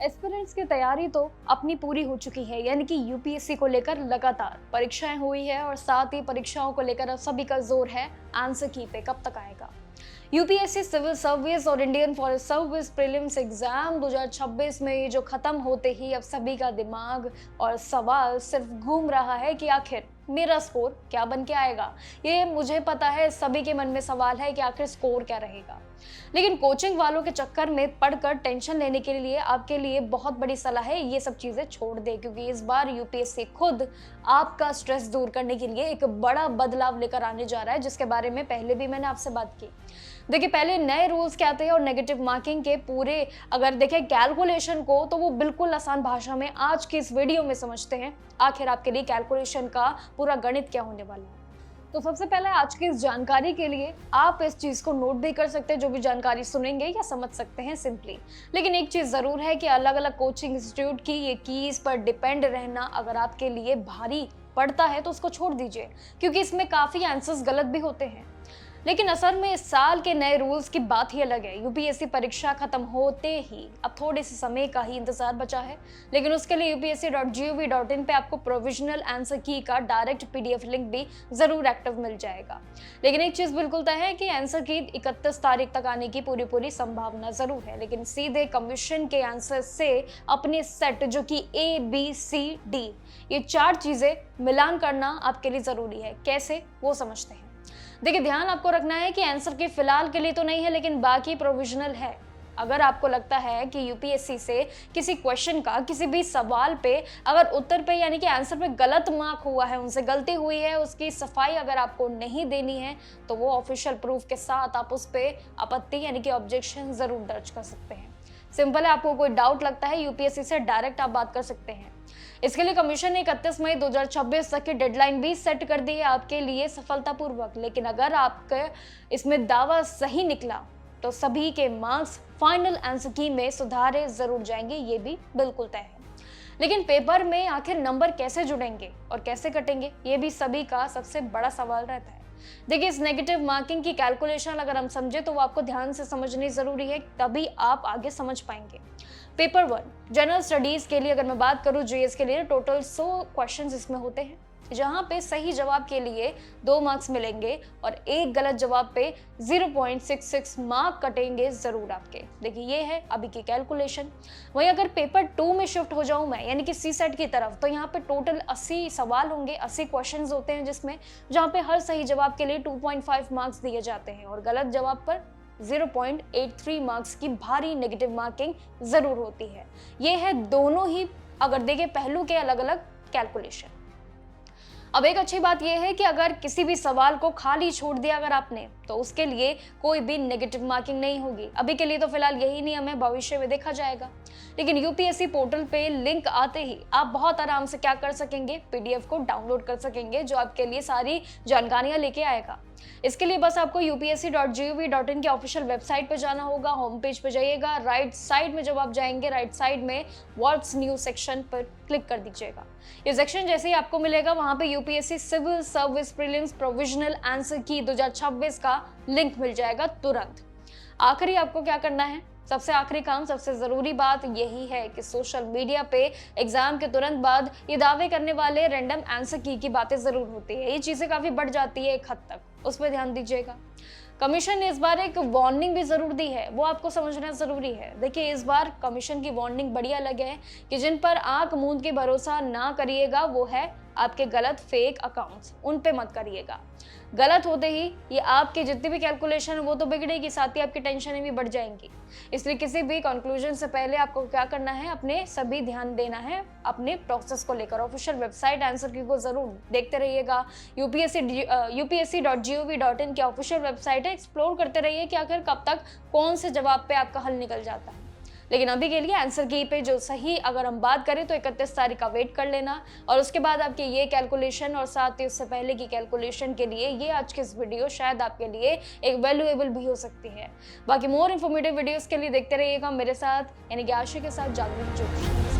Aspirants की तैयारी तो अपनी पूरी हो चुकी है, यानी कि यूपीएससी को लेकर लगातार परीक्षाएं हुई है और साथ ही परीक्षाओं को लेकर अब सभी का जोर है आंसर की पे कब तक आएगा। यूपीएससी सिविल सर्विस और Indian forest service prelims exam 2026 में ये जो खत्म होते ही अब सभी का दिमाग और सवाल सिर्फ घूम रहा है कि आखिर मेरा स्कोर क्या बन के आएगा। ये मुझे पता है, सभी के मन में सवाल है कि आखिर स्कोर क्या रहेगा। लेकिन कोचिंग वालों के चक्कर में पढ़कर टेंशन लेने के लिए आपके लिए बहुत बड़ी सलाह है, ये सब चीजें छोड़ दे, क्योंकि इस बार यूपीएससी खुद आपका स्ट्रेस दूर करने के लिए एक बड़ा बदलाव लेकर आने जा रहा है, जिसके बारे में पहले भी मैंने आपसे बात की। देखिए, पहले नए रूल्स क्या आते हैं और नेगेटिव मार्किंग के पूरे अगर देखें कैलकुलेशन को, तो वो बिल्कुल आसान भाषा में आज की इस वीडियो में समझते हैं आखिर आपके लिए कैलकुलेशन का पूरा गणित क्या होने वाला है। तो सबसे पहले आज की इस जानकारी के लिए आप इस चीज को नोट भी कर सकते हैं, जो भी जानकारी सुनेंगे या समझ सकते हैं सिंपली। लेकिन एक चीज जरूर है कि अलग अलग कोचिंग इंस्टीट्यूट की ये कीज पर डिपेंड रहना अगर आपके लिए भारी पड़ता है तो उसको छोड़ दीजिए, क्योंकि इसमें काफी आंसर्स गलत भी होते हैं। लेकिन असल में इस साल के नए रूल्स की बात ही अलग है। यूपीएससी परीक्षा खत्म होते ही अब थोड़े से समय का ही इंतजार बचा है, लेकिन उसके लिए upsc.gov.in पे आपको प्रोविजनल आंसर की का डायरेक्ट पीडीएफ लिंक भी जरूर एक्टिव मिल जाएगा। लेकिन एक चीज बिल्कुल तय है कि आंसर की 31 तारीख तक आने की पूरी संभावना जरूर है, लेकिन सीधे कमीशन के आंसर से अपने सेट जो कि ABCD ये 4 चीजें मिलान करना आपके लिए जरूरी है। कैसे, वो समझते हैं। देखिए, ध्यान आपको रखना है कि आंसर की फिलहाल के लिए तो नहीं है, लेकिन बाकी प्रोविजनल है। अगर आपको लगता है कि यूपीएससी से किसी क्वेश्चन का किसी भी सवाल पे अगर उत्तर पे यानी कि आंसर पे गलत मार्क हुआ है, उनसे गलती हुई है, उसकी सफाई अगर आपको नहीं देनी है, तो वो ऑफिशियल प्रूफ के साथ आप उस पे आपत्ति यानी कि ऑब्जेक्शन जरूर दर्ज कर सकते हैं। सिंपल है, आपको कोई डाउट लगता है यूपीएससी से डायरेक्ट आप बात कर सकते हैं। इसके लिए कमीशन ने 31 मई 2026 तक की डेडलाइन भी सेट कर दी है आपके लिए सफलतापूर्वक। लेकिन अगर आपका इसमें दावा सही निकला तो सभी के मार्क्स फाइनल आंसर की में सुधारे जरूर जाएंगे, ये भी बिल्कुल तय है। लेकिन पेपर में आखिर नंबर कैसे जुड़ेंगे और कैसे कटेंगे, ये भी सभी का सबसे बड़ा सवाल रहता है। देखिए, इस नेगेटिव मार्किंग की कैलकुलेशन अगर हम समझे तो वो आपको ध्यान से समझनी जरूरी है, तभी आप आगे समझ पाएंगे। पेपर 1 जनरल स्टडीज के लिए अगर मैं बात करूं, जीएस के लिए टोटल 100 क्वेश्चंस इसमें होते हैं, जहां पे सही जवाब के लिए 2 मार्क्स मिलेंगे और एक गलत जवाब पे 0.66 मार्क कटेंगे जरूर आपके। देखिए, ये है अभी की कैलकुलेशन। वहीं अगर पेपर 2 में शिफ्ट हो जाऊं मैं, यानी कि सी सेट की तरफ, तो यहाँ पे टोटल 80 सवाल होंगे, 80 क्वेश्चंस होते हैं जिसमें, जहाँ पे हर सही जवाब के लिए 2.5 मार्क्स दिए जाते हैं और गलत जवाब पर 0.83 मार्क्स की भारी नेगेटिव मार्किंग जरूर होती है। ये है दोनों ही अगर देखें पहलू के अलग अलग कैलकुलेशन। अब एक अच्छी बात यह है कि अगर किसी भी सवाल को खाली छोड़ दिया अगर आपने, तो उसके लिए कोई भी नेगेटिव मार्किंग नहीं होगी। अभी के लिए तो फिलहाल यही नियम है, भविष्य में देखा जाएगा। लेकिन यूपीएससी पोर्टल पे लिंक आते ही आप बहुत आराम से क्या कर सकेंगे, पीडीएफ को डाउनलोड कर सकेंगे, जो आपके लिए सारी जानकारियां लेके आएगा। इसके लिए बस आपको upsc.gov.in के ऑफिशियल वेबसाइट पे जाना होगा। होम पेज पे जाइएगा, राइट साइड में जब आप जाएंगे, राइट साइड में व्हाट्स न्यू सेक्शन पर क्लिक कर दीजिएगा। ये सेक्शन जैसे ही आपको मिलेगा, वहां पे UPSC civil service prelims provisional answer key 2026 का लिंक मिल जाएगा तुरंत। आखिरी आपको क्या करना है, सबसे आखिरी काम, सबसे जरूरी बात यही है कि सोशल मीडिया पे एग्जाम के तुरंत बाद ये दावे करने वाले रैंडम आंसर की बातें जरूर होती है। ये चीजें काफी बढ़ जाती है एक हद तक, उस पर ध्यान दीजिएगा। कमीशन ने इस बार एक वार्निंग भी जरूर दी है, वो आपको समझना जरूरी है। देखिए, इस बार कमीशन की वार्निंग बड़ी अलग है कि जिन पर आंख मूंद के भरोसा ना करिएगा, वो है आपके गलत फेक अकाउंट्स, उन पे मत करिएगा। गलत होते ही ये आपकी जितनी भी कैलकुलेशन है वो तो बिगड़ेगी, साथ ही आपकी टेंशनें भी बढ़ जाएंगी। इसलिए किसी भी कंक्लूजन से पहले आपको क्या करना है, अपने सभी ध्यान देना है अपने प्रोसेस को लेकर। ऑफिशियल वेबसाइट आंसर की को जरूर देखते रहिएगा। upsc.gov.in की ऑफिशियल वेबसाइट है, एक्सप्लोर करते रहिए कि आखिर कब तक कौन से जवाब पे आपका हल निकल जाता है। लेकिन अभी के लिए आंसर की पे जो सही अगर हम बात करें तो 31 तारीख का वेट कर लेना, और उसके बाद आपके ये कैलकुलेशन और साथ ही उससे पहले की कैलकुलेशन के लिए ये आज की इस वीडियो शायद आपके लिए एक वैल्यूएबल भी हो सकती है। बाकी मोर इन्फॉर्मेटिव वीडियोस के लिए देखते रहिएगा मेरे साथ, यानी कि आशी के साथ जागरूक जोशी।